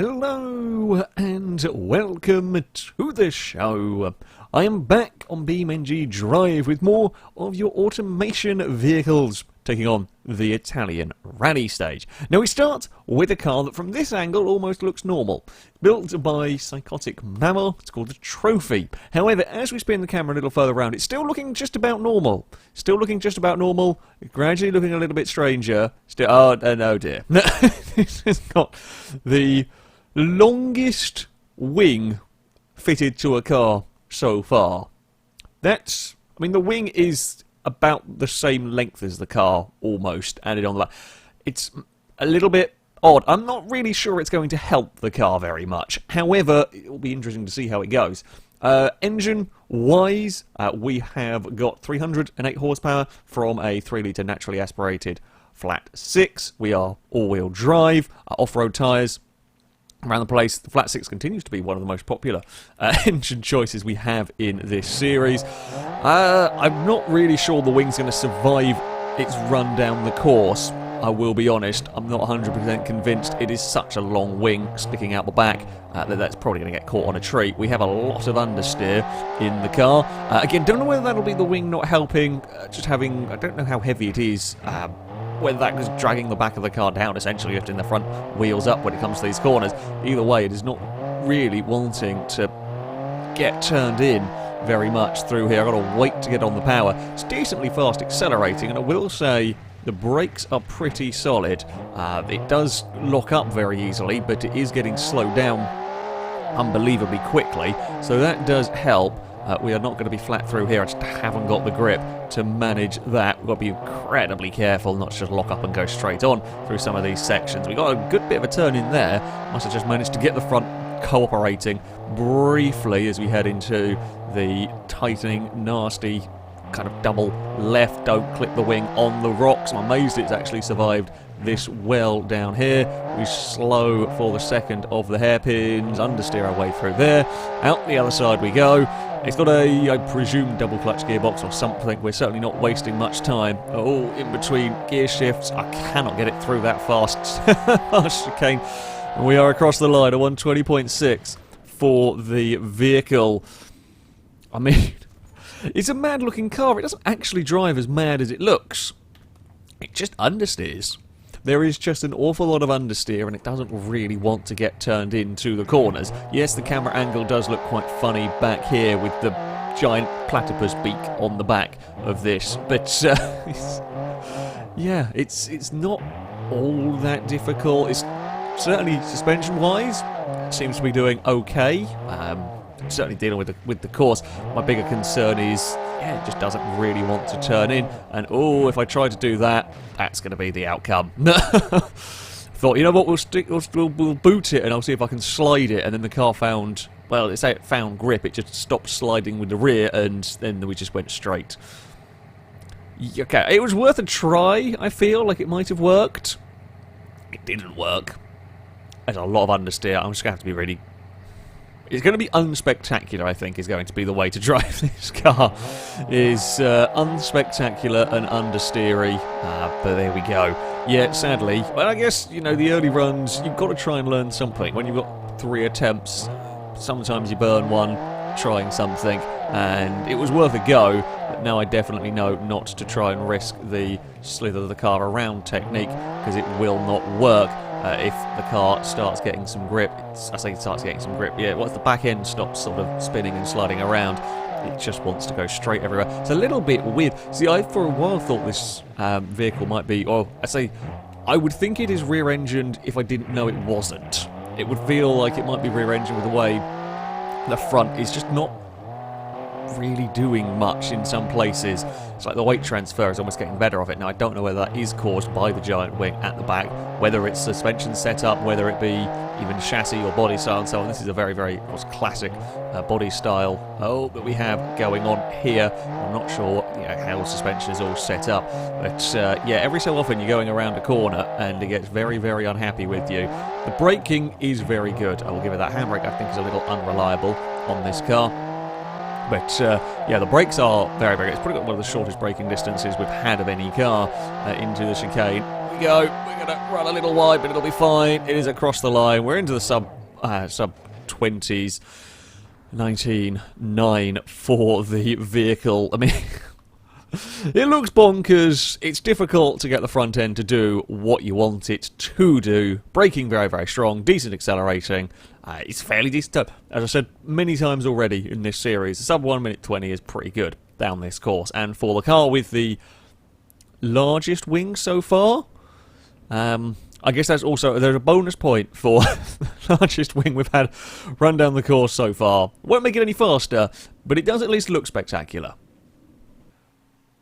Hello and welcome to the show. I am back on BeamNG Drive with more of your automation vehicles, taking on the Italian rally stage. Now we start with a car that from this angle almost looks normal. Built by Psychotic Mammal, it's called the Trophy. However, as we spin the camera a little further around, it's still looking just about normal. Gradually looking a little bit stranger. Oh no dear. This has got the longest wing fitted to a car so far. I mean, the wing is about the same length as the car, almost, added on the back. It's a little bit odd. I'm not really sure it's going to help the car very much. However, it will be interesting to see how it goes. Engine-wise, we have got 308 horsepower from a 3-litre naturally aspirated flat 6. We are all-wheel drive, off-road tyres around the place. The flat 6 continues to be one of the most popular engine choices we have in this series. I'm not really sure the wing's going to survive its run down the course. I will be honest, I'm not 100% convinced. It is such a long wing sticking out the back that that's probably going to get caught on a tree. We have a lot of understeer in the car. Again, don't know whether that'll be the wing not helping, just having, I don't know how heavy it is, whether that is dragging the back of the car down, essentially lifting the front wheels up when it comes to these corners. Either way, it is not really wanting to get turned in very much through here. I've got to wait to get on the power. It's decently fast accelerating, and I will say the brakes are pretty solid. It does lock up very easily, but it is getting slowed down unbelievably quickly, so that does help. We are not going to be flat through here. I just haven't got the grip to manage that. We've got to be incredibly careful not to just lock up and go straight on through some of these sections. We got a good bit of a turn in there. Must have just managed to get the front cooperating briefly as we head into the tightening, nasty kind of double left. Don't clip the wing on the rocks. I'm amazed it's actually survived this well down here. We slow for the second of the hairpins, understeer our way through there. Out the other side we go. It's got a, I presume, double clutch gearbox or something. We're certainly not wasting much time. Oh, in between gear shifts, I cannot get it through that fast chicane. And we are across the line, a 120.6 for the vehicle. I mean, it's a mad looking car. It doesn't actually drive as mad as it looks. It just understeers. There is just an awful lot of understeer, and it doesn't really want to get turned into the corners. Yes, the camera angle does look quite funny back here with the giant platypus beak on the back of this, but yeah, it's not all that difficult. It's certainly suspension-wise, it seems to be doing okay. Certainly dealing with the course. My bigger concern is, yeah, it just doesn't really want to turn in. And oh, if I try to do that, that's going to be the outcome. Thought, you know what, we'll boot it and I'll see if I can slide it. And then the car found, well, it's say it found grip. It just stopped sliding with the rear, and then we just went straight. Okay, it was worth a try. I feel like it might have worked. It didn't work. There's a lot of understeer. I'm just going to have to be really... It's going to be unspectacular, I think, is going to be the way to drive this car. Is unspectacular and understeery. But there we go. Yeah, sadly. Well, I guess, you know, the early runs, you've got to try and learn something. When you've got 3 attempts, sometimes you burn one trying something. And it was worth a go, but now I definitely know not to try and risk the slither the car around technique, because it will not work. If the car starts getting some grip, yeah, once the back end stops sort of spinning and sliding around, it just wants to go straight everywhere. It's a little bit weird. See, I for a while thought this vehicle might be, I would think it is rear-engined if I didn't know it wasn't. It would feel like it might be rear-engined with the way the front is just not really doing much in some places. It's like the weight transfer is almost getting better of it. Now, I don't know whether that is caused by the giant wing at the back, whether it's suspension setup, whether it be even chassis or body style and so on. This is a very, very classic body style that we have going on here. I'm not sure how suspension is all set up, but yeah, every so often you're going around a corner and it gets very, very unhappy with you. The braking is very good. I will give it that. Handbrake, I think, is a little unreliable on this car. But yeah, the brakes are very, very good. It's probably got one of the shortest braking distances we've had of any car into the chicane. we go. We're going to run a little wide, but it'll be fine. It is across the line. We're into the sub 20s. 19.9 for the vehicle. I mean, it looks bonkers. It's difficult to get the front end to do what you want it to do. Braking very, very strong. Decent accelerating. It's fairly decent. As I said many times already in this series, the sub 1 minute 20 is pretty good down this course. And for the car with the largest wing so far, I guess that's also, there's a bonus point for the largest wing we've had run down the course so far. Won't make it any faster, but it does at least look spectacular.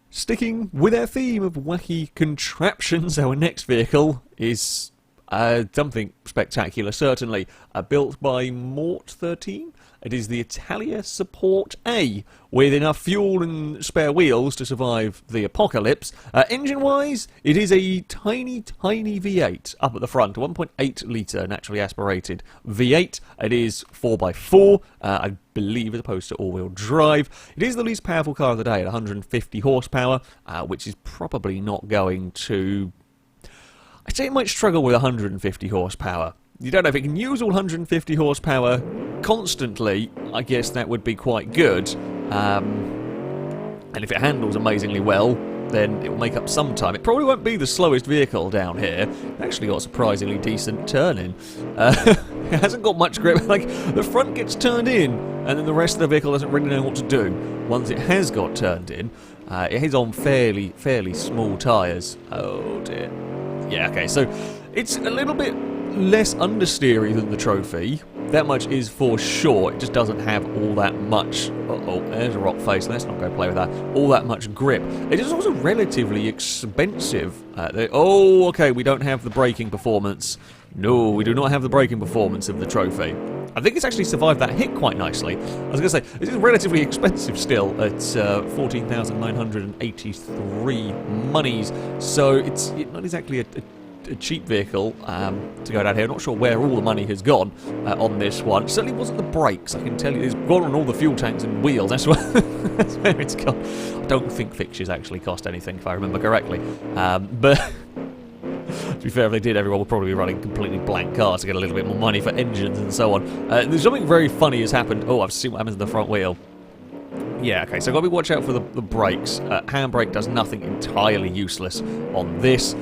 Sticking with our theme of wacky contraptions, our next vehicle is something spectacular, certainly. Built by Mort 13. It is the Italia Support A, with enough fuel and spare wheels to survive the apocalypse. Engine-wise, it is a tiny, tiny V8 up at the front, a 1.8 litre naturally aspirated V8. It is 4x4, I believe, as opposed to all-wheel drive. It is the least powerful car of the day at 150 horsepower, which is probably not going to... I'd say it might struggle with 150 horsepower. You don't know if it can use all 150 horsepower constantly. I guess that would be quite good. And if it handles amazingly well, then it will make up some time. It probably won't be the slowest vehicle down here. It actually got surprisingly decent turning. It hasn't got much grip. Like, the front gets turned in, and then the rest of the vehicle doesn't really know what to do. Once it has got turned in, it is on fairly small tyres. Oh dear. Yeah, okay, so it's a little bit less understeery than the Trophy. That much is for sure. It just doesn't have all that much... Uh-oh, there's a rock face. Let's not go play with that. All that much grip. It is also relatively expensive. Oh, okay, we don't have the braking performance. No, we do not have the braking performance of the Trophy. I think it's actually survived that hit quite nicely. I was going to say, this is relatively expensive still at 14,983 monies, so it's not exactly a cheap vehicle to go down here. I'm not sure where all the money has gone on this one. It certainly wasn't the brakes, I can tell you. It's gone on all the fuel tanks and wheels. That's where it's gone. I don't think fixtures actually cost anything, if I remember correctly. But... to be fair, if they did, everyone would probably be running completely blank cars to get a little bit more money for engines and so on. There's something very funny has happened. Oh, I've seen what happens in the front wheel. Yeah, okay, so I've got to watch out for the brakes. Handbrake does nothing, entirely useless on this.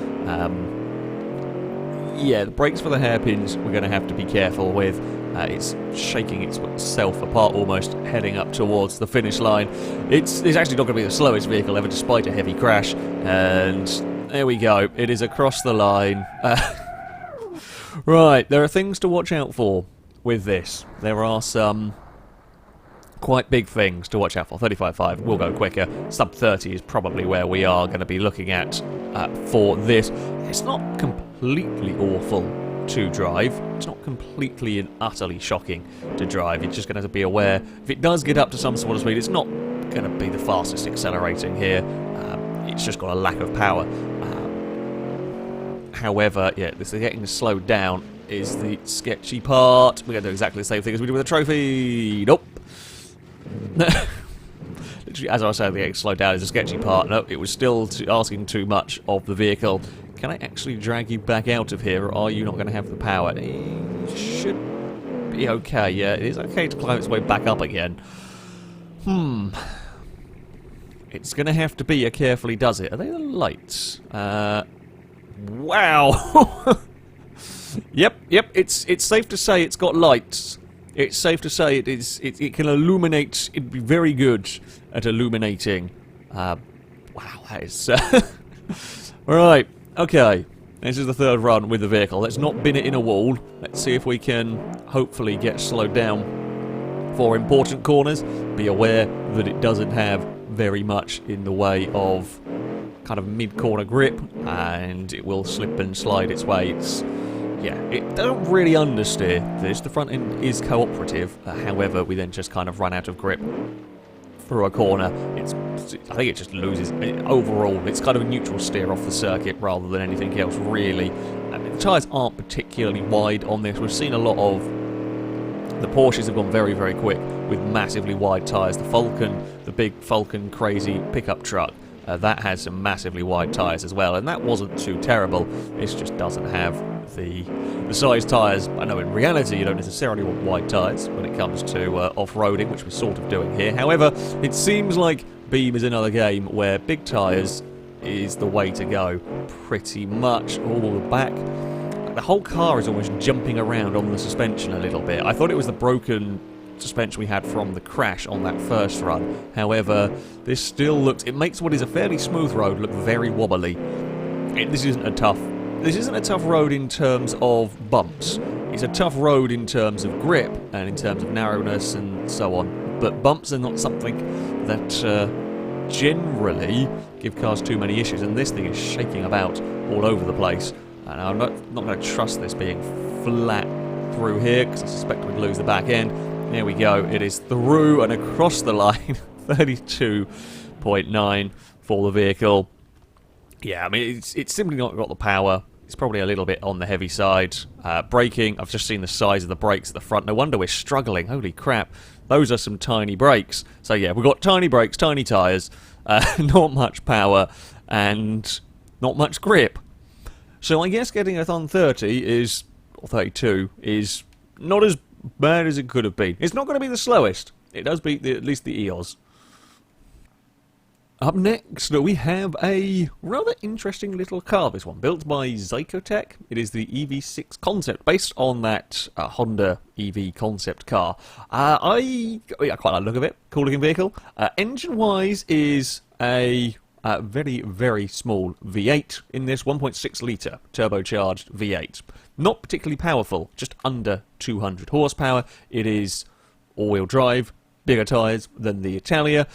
Yeah, the brakes for the hairpins we're going to have to be careful with. It's shaking itself apart almost, heading up towards the finish line. It's actually not going to be the slowest vehicle ever, despite a heavy crash. And there we go. It is across the line. Right, there are things to watch out for with this. There are some quite big things to watch out for. 35.5 will go quicker. Sub 30 is probably where we are going to be looking at for this. It's not completely awful to drive. It's not completely and utterly shocking to drive. You're just going to have to be aware. If it does get up to some sort of speed, it's not going to be the fastest accelerating here. It's just got a lack of power. However, yeah, this is getting slowed down is the sketchy part. We're going to do exactly the same thing as we did with the Trophy. Nope. Literally, as I was saying, the getting slowed down is the sketchy part. No, it was still asking too much of the vehicle. Can I actually drag you back out of here, or are you not going to have the power? It should be okay, yeah. It is okay to climb its way back up again. It's going to have to be a carefully does it. Are they the lights? Wow! Yep, it's safe to say it's got lights. It's safe to say it can illuminate. It'd be very good at illuminating. Wow, that is... Right, okay. This is the third run with the vehicle. Let's not bin it in a wall. Let's see if we can hopefully get slowed down for important corners. Be aware that it doesn't have very much in the way of kind of mid-corner grip, and it will slip and slide its way. Yeah, it don't really understeer this. The front end is cooperative, however, we then just kind of run out of grip through a corner. I think it just loses. Overall, it's kind of a neutral steer off the circuit rather than anything else, really. The tyres aren't particularly wide on this. We've seen a lot of... The Porsches have gone very, very quick with massively wide tyres. The Falcon, the big Falcon crazy pickup truck, That has some massively wide tyres as well, and that wasn't too terrible. It just doesn't have the size tyres. I know in reality you don't necessarily want wide tyres when it comes to off-roading, which we're sort of doing here. However, it seems like Beam is another game where big tyres is the way to go, pretty much. All the back. The whole car is almost jumping around on the suspension a little bit. I thought it was the broken suspension we had from the crash on that first run. However, this still looks... It makes what is a fairly smooth road look very wobbly. This isn't a tough road in terms of bumps. It's a tough road in terms of grip and in terms of narrowness and so on. But bumps are not something that generally give cars too many issues. And this thing is shaking about all over the place. And I'm not going to trust this being flat through here, because I suspect we'd lose the back end. There we go. It is through and across the line. 32.9 for the vehicle. Yeah, I mean, it's simply not got the power. It's probably a little bit on the heavy side. Braking, I've just seen the size of the brakes at the front. No wonder we're struggling. Holy crap. Those are some tiny brakes. So yeah, we've got tiny brakes, tiny tyres, not much power, and not much grip. So I guess getting a on 30 is, or 32, is not as bad as it could have been. It's not going to be the slowest. It does beat at least the EOS. Up next, we have a rather interesting little car, this one, built by Zico Tek. It is the EV6 concept, based on that Honda EV concept car. I quite like the look of it. Cool looking vehicle. Engine-wise is a very, very small V8 in this 1.6 litre turbocharged V8. Not particularly powerful, just under 200 horsepower. It is all-wheel drive, bigger tyres than the Italia.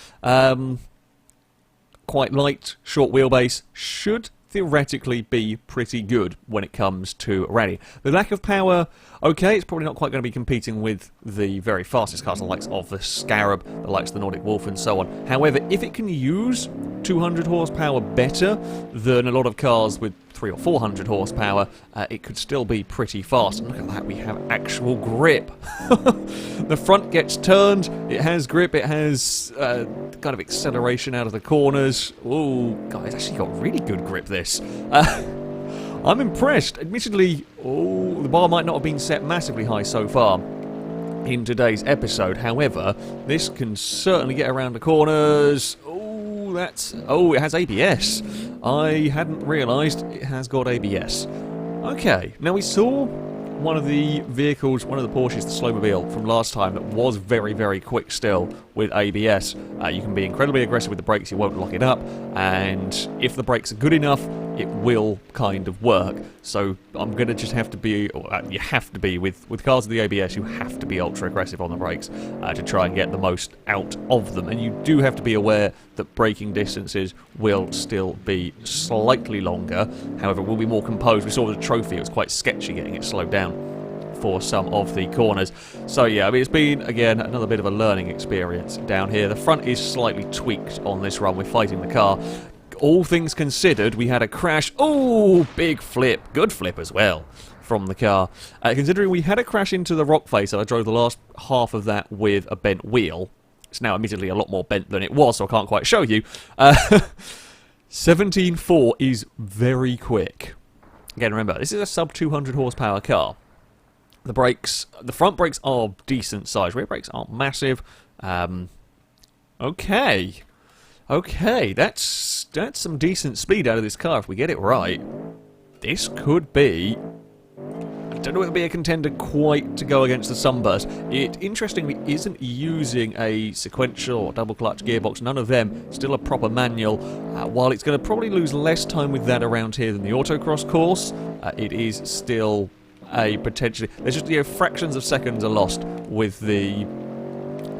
Quite light, short wheelbase, should theoretically be pretty good when it comes to rally. The lack of power, okay, it's probably not quite going to be competing with the very fastest cars, the likes of the Scarab, the likes of the Nordic Wolf and so on. However, if it can use 200 horsepower better than a lot of cars with 300 or 400 horsepower, it could still be pretty fast. And look at that, we have actual grip. The front gets turned, it has grip, it has kind of acceleration out of the corners. Oh, guys, actually got really good grip, this. I'm impressed. Admittedly, the bar might not have been set massively high so far in today's episode. However, this can certainly get around the corners. Oh, it has ABS. I hadn't realised it has got ABS. Okay, now we saw one of the vehicles, one of the Porsches, the Slowmobile from last time, that was very, very quick still with ABS. You can be incredibly aggressive with the brakes, you won't lock it up, and if the brakes are good enough, it will kind of work. So I'm going to just have to be, you have to be, with cars with the ABS, you have to be ultra aggressive on the brakes to try and get the most out of them. And you do have to be aware that braking distances will still be slightly longer, however, will be more composed. We saw with the Trophy, it was quite sketchy getting it slowed down for some of the corners. So yeah, I mean, it's been, again, another bit of a learning experience down here. The front is slightly tweaked on this run. We're fighting the car. All things considered, we had a crash. Oh, big flip. Good flip as well from the car. Considering we had a crash into the rock face, and I drove the last half of that with a bent wheel. It's now admittedly a lot more bent than it was, so I can't quite show you. 17.4 is very quick. Again, remember, this is a sub 200 horsepower car. The brakes, the front brakes are decent size. Rear brakes aren't massive. Okay, that's some decent speed out of this car if we get it right. This could be... I don't know if it'll be a contender quite to go against the Sunburst. It, interestingly, isn't using a sequential or double clutch gearbox. None of them. Still a proper manual. While it's going to probably lose less time with that around here than the autocross course, it is still a potentially... There's just, fractions of seconds are lost with the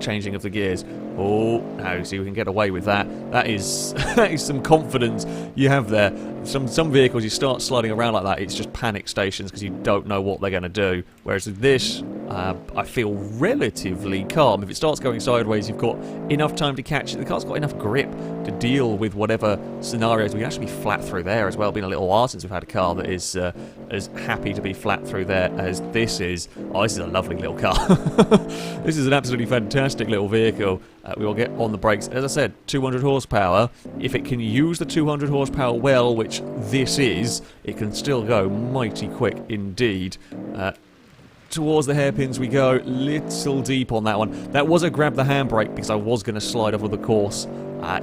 changing of the gears. Oh, no, see, we can get away with that. That is some confidence you have there. Some vehicles, you start sliding around like that, it's just panic stations because you don't know what they're going to do. Whereas with this, I feel relatively calm. If it starts going sideways, you've got enough time to catch it. The car's got enough grip to deal with whatever scenarios. We can actually be flat through there as well. Been a little while since we've had a car that is as happy to be flat through there as this is. Oh, this is a lovely little car. This is an absolutely fantastic little vehicle. We will get on the brakes. As I said, 200 horsepower. If it can use the 200 horsepower well, which this is, it can still go mighty quick indeed. Towards the hairpins we go, little deep on that one. That was a grab the handbrake because I was going to slide over the course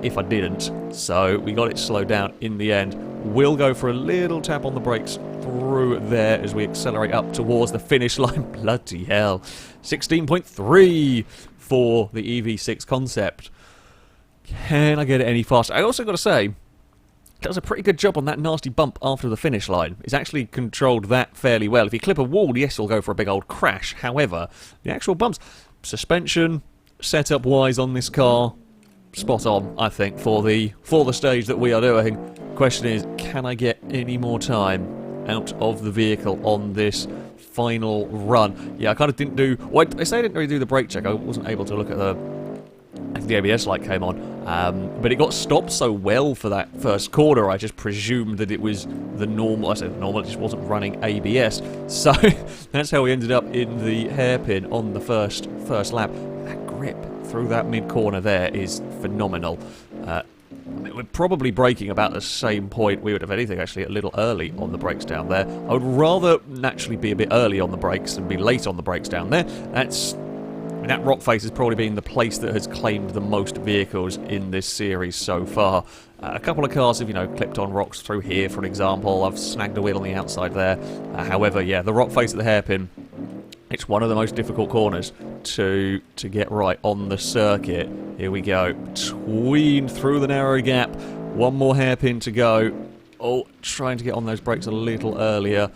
if I didn't. So we got it slowed down in the end. We'll go for a little tap on the brakes through there as we accelerate up towards the finish line. Bloody hell. 16.3 for the EV6 concept. Can I get it any faster? I also got to say, does a pretty good job on that nasty bump after the finish line. It's actually controlled that fairly well. If you clip a wall, yes, you'll go for a big old crash. However, the actual bumps, suspension, setup-wise on this car, spot on, I think, for the stage that we are doing. Question is, can I get any more time out of the vehicle on this final run? Yeah, I kind of didn't do... Well, I say I didn't really do the brake check. I wasn't able to look at the ABS light came on, but it got stopped so well for that first corner, I just presumed that it was the normal. I said normal, it just wasn't running ABS. So that's how we ended up in the hairpin on the first lap. That grip through that mid-corner there is phenomenal. We're probably braking about the same point. We would have anything actually a little early on the brakes down there. I would rather naturally be a bit early on the brakes than be late on the brakes down there. That rock face has probably been the place that has claimed the most vehicles in this series so far. A couple of cars have, clipped on rocks through here, for an example. I've snagged a wheel on the outside there. However, yeah, the rock face at the hairpin, it's one of the most difficult corners to get right on the circuit. Here we go. Through the narrow gap. One more hairpin to go. Oh, trying to get on those brakes a little earlier.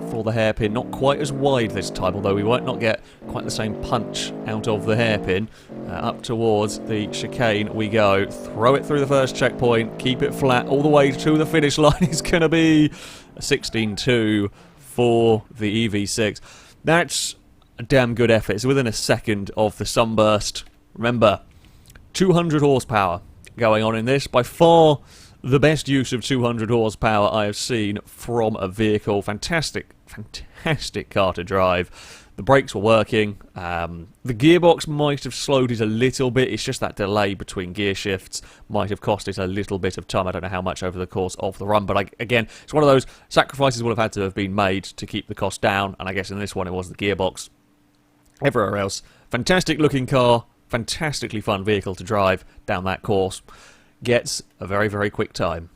For the hairpin, not quite as wide this time, although we might not get quite the same punch out of the hairpin. Up towards the chicane we go. Throw it through the first checkpoint, keep it flat all the way to the finish line. It's going to be a 16.2 for the EV6. That's a damn good effort. It's within a second of the sunburst. Remember, 200 horsepower going on in this. By far the best use of 200 horsepower I have seen from a vehicle. Fantastic car to drive. The brakes were working. The gearbox might have slowed it a little bit. It's just that delay between gear shifts might have cost it a little bit of time. I don't know how much over the course of the run, but again, it's one of those sacrifices would have had to have been made to keep the cost down, and I guess in this one it was the gearbox. Everywhere else, fantastic looking car, fantastically fun vehicle to drive down that course. Gets a very, very quick time.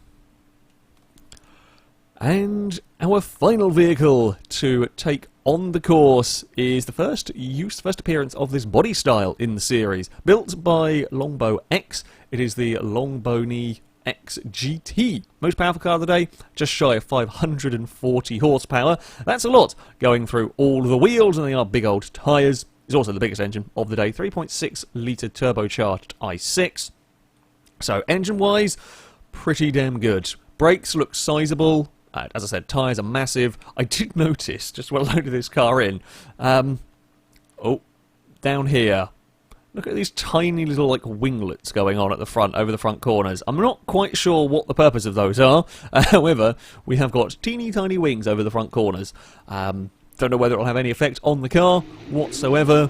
And our final vehicle to take on the course is the first appearance of this body style in the series. Built by Longbow X, it is the Longbow X GT. Most powerful car of the day, just shy of 540 horsepower. That's a lot going through all the wheels, and they are big old tyres. It's also the biggest engine of the day, 3.6 litre turbocharged i6. So, engine-wise, pretty damn good. Brakes look sizable. As I said, tyres are massive. I did notice, just when I loaded this car in, down here, look at these tiny little, winglets going on at the front, over the front corners. I'm not quite sure what the purpose of those are. However, we have got teeny tiny wings over the front corners. Don't know whether it will have any effect on the car whatsoever.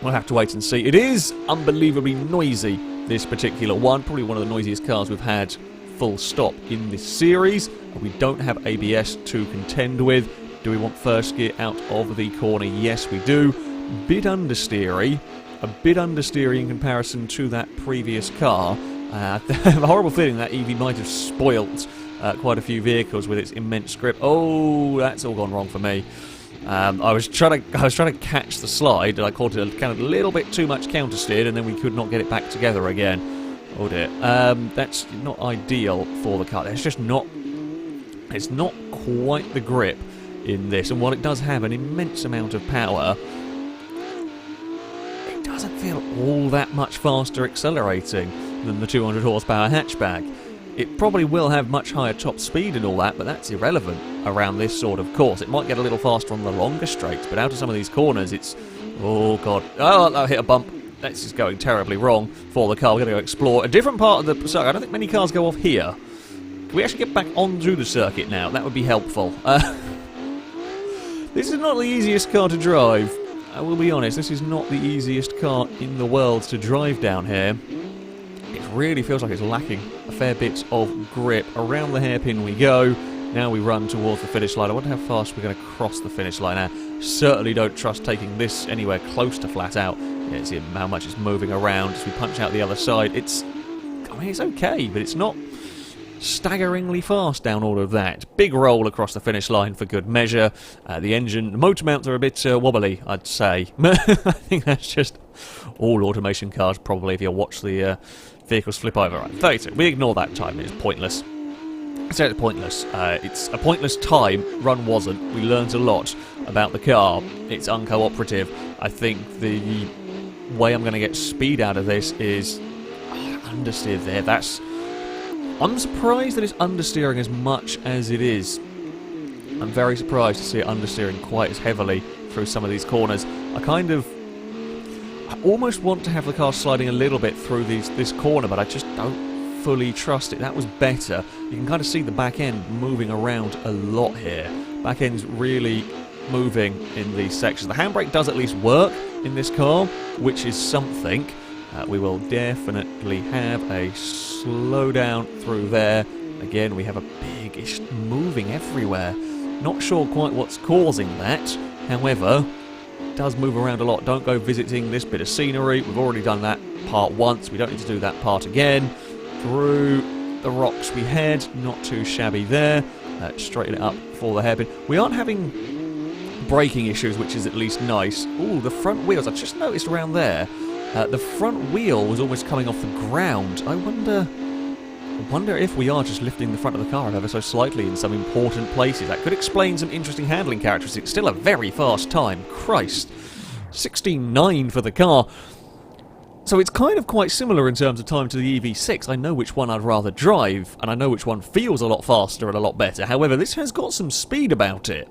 We'll have to wait and see. It is unbelievably noisy, this particular one. Probably one of the noisiest cars we've had full stop in this series. We don't have ABS to contend with. Do we want first gear out of the corner? Yes, we do. A bit understeery in comparison to that previous car. I have a horrible feeling that EV might have spoilt quite a few vehicles with its immense grip. Oh, that's all gone wrong for me. I was trying to catch the slide, and I caught it kind of a little bit too much countersteered, and then we could not get it back together again. Oh dear. That's not ideal for the car. It's not quite the grip in this, and while it does have an immense amount of power, it doesn't feel all that much faster accelerating than the 200 horsepower hatchback. It probably will have much higher top speed and all that, but that's irrelevant around this sort of course. It might get a little faster on the longer straights, but out of some of these corners, it's... Oh, God. Oh, I hit a bump. This is going terribly wrong for the car. We're going to go explore a different part of the circuit. I don't think many cars go off here. Can we actually get back onto the circuit now? That would be helpful. This is not the easiest car to drive. I will be honest, this is not the easiest car in the world to drive down here. It really feels like it's lacking a fair bit of grip. Around the hairpin we go. Now we run towards the finish line. I wonder how fast we're going to cross the finish line now. Certainly don't trust taking this anywhere close to flat out. Yeah, see how much it's moving around as we punch out the other side. It's okay, but it's not staggeringly fast down all of that. Big roll across the finish line for good measure. The motor mounts are a bit wobbly, I'd say. I think that's just all automation cars, probably, if you watch the vehicles flip over. Right, 32. We ignore that time. It's pointless. It's pointless. It's a pointless time. Run wasn't. We learned a lot about the car. It's uncooperative. I think the way I'm going to get speed out of this is understeer there. I'm surprised that it's understeering as much as it is. I'm very surprised to see it understeering quite as heavily through some of these corners. I almost want to have the car sliding a little bit through this corner, but I just don't fully trust it. That was better. You can kind of see the back end moving around a lot here. Back end's really moving in these sections. The handbrake does at least work in this car, which is something. We will definitely have a slowdown through there. Again, we have a big-ish moving everywhere. Not sure quite what's causing that. However, it does move around a lot. Don't go visiting this bit of scenery. We've already done that part once. We don't need to do that part again. Through the rocks we head. Not too shabby there. Straighten it up for the hairpin. We aren't having braking issues, which is at least nice. Ooh, the front wheels. I just noticed around there. The front wheel was almost coming off the ground. I wonder if we are just lifting the front of the car ever so slightly in some important places. That could explain some interesting handling characteristics. Still a very fast time. Christ. 16.9 for the car. So it's kind of quite similar in terms of time to the EV6. I know which one I'd rather drive, and I know which one feels a lot faster and a lot better. However, this has got some speed about it.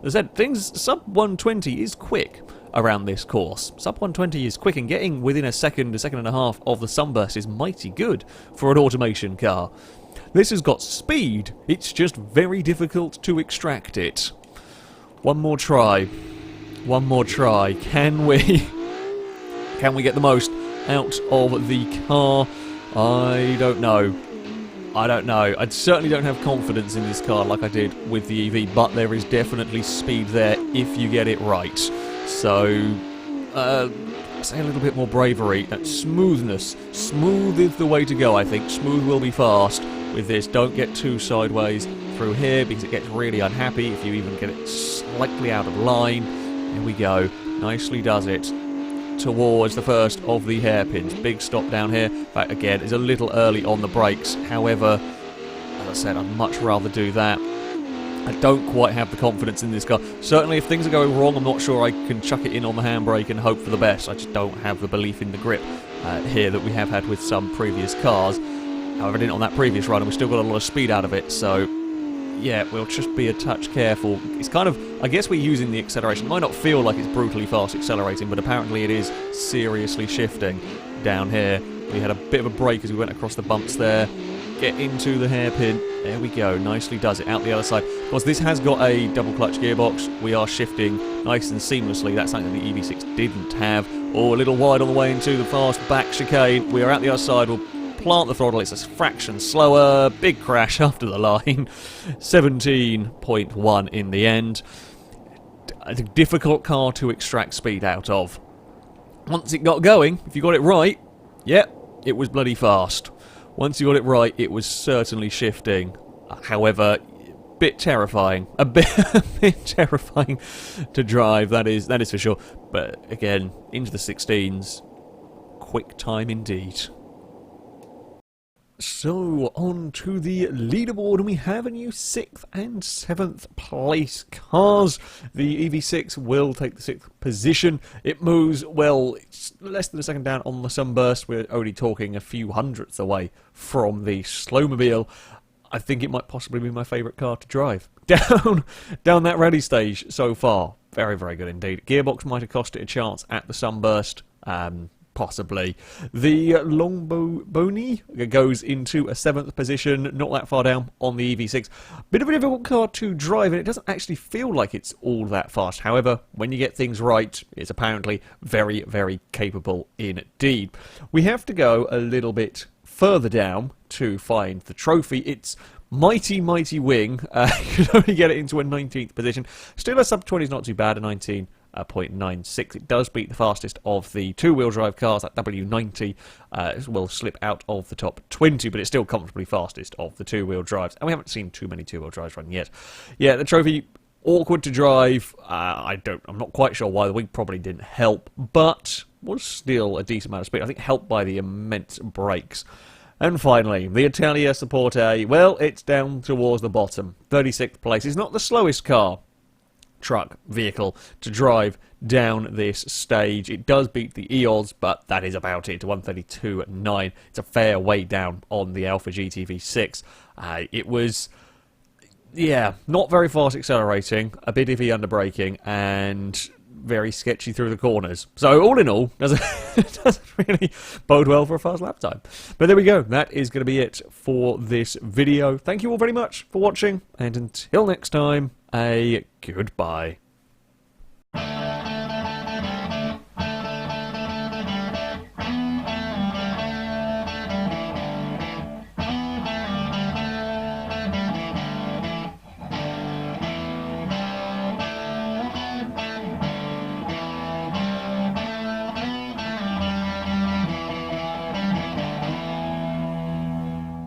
As I said, sub 120 is quick around this course. Sub 120 is quick, and getting within a second and a half of the sunburst is mighty good for an automation car. This has got speed, it's just very difficult to extract it. One more try. One more try. Can we get the most out of the car? I don't know. I certainly don't have confidence in this car like I did with the EV, but there is definitely speed there if you get it right. So, say a little bit more bravery. Smoothness. Smooth is the way to go, I think. Smooth will be fast with this. Don't get too sideways through here because it gets really unhappy if you even get it slightly out of line. There we go. Nicely does it. Towards the first of the hairpins. Big stop down here. In fact, again, it's a little early on the brakes. However, as I said, I'd much rather do that. I don't quite have the confidence in this car. Certainly, if things are going wrong, I'm not sure I can chuck it in on the handbrake and hope for the best. I just don't have the belief in the grip here that we have had with some previous cars. However, I didn't on that previous run, and we still got a lot of speed out of it, so yeah, we'll just be a touch careful. It's kind of, I guess we're using the acceleration. It might not feel like it's brutally fast accelerating, but apparently it is seriously shifting down here. We had a bit of a break as we went across the bumps there. Get into the hairpin. There we go. Nicely does it out the other side. Of course, this has got a double clutch gearbox. We are shifting nice and seamlessly. That's something the EV6 didn't have. Oh, a little wide on the way into the fast back chicane. We are out the other side. We'll plant the throttle. It's a fraction slower. Big crash after the line. 17.1 in the end. A difficult car to extract speed out of. Once it got going, if you got it right, yep, it was bloody fast. Once you got it right, it was certainly shifting. However, a bit terrifying. A bit terrifying to drive, that is for sure. But again, into the 16s, quick time indeed. So, on to the leaderboard, and we have a new 6th and 7th place cars. The EV6 will take the 6th position. It moves, well, it's less than a second down on the Sunburst. We're only talking a few hundredths away from the Slowmobile. I think it might possibly be my favourite car to drive. Down that rally stage so far. Very, very good indeed. Gearbox might have cost it a chance at the Sunburst. Possibly. The Longbow goes into a 7th position, not that far down on the EV6. Bit of a difficult car to drive, and it doesn't actually feel like it's all that fast. However, when you get things right, it's apparently very, very capable indeed. We have to go a little bit further down to find the trophy. It's mighty, mighty wing. You can only get it into a 19th position. Still a sub-20 is not too bad, a 19.96. It does beat the fastest of the two-wheel drive cars. That W90 will slip out of the top 20, but it's still comfortably fastest of the two-wheel drives. And we haven't seen too many two-wheel drives run yet. Yeah, the trophy, awkward to drive. I'm not quite sure why. The wing probably didn't help, but was still a decent amount of speed. I think helped by the immense brakes. And finally, the Italia Support A. Well, it's down towards the bottom. 36th place. It's not the slowest car, truck, vehicle to drive down this stage. It does beat the EOS, but that is about it. 132.9. It's a fair way down on the Alpha GT V6. It was, yeah, not very fast accelerating, a bit iffy under braking, and very sketchy through the corners. So all in all, doesn't really bode well for a fast lap time. But there we go. That is going to be it for this video. Thank you all very much for watching, and until next time, a goodbye.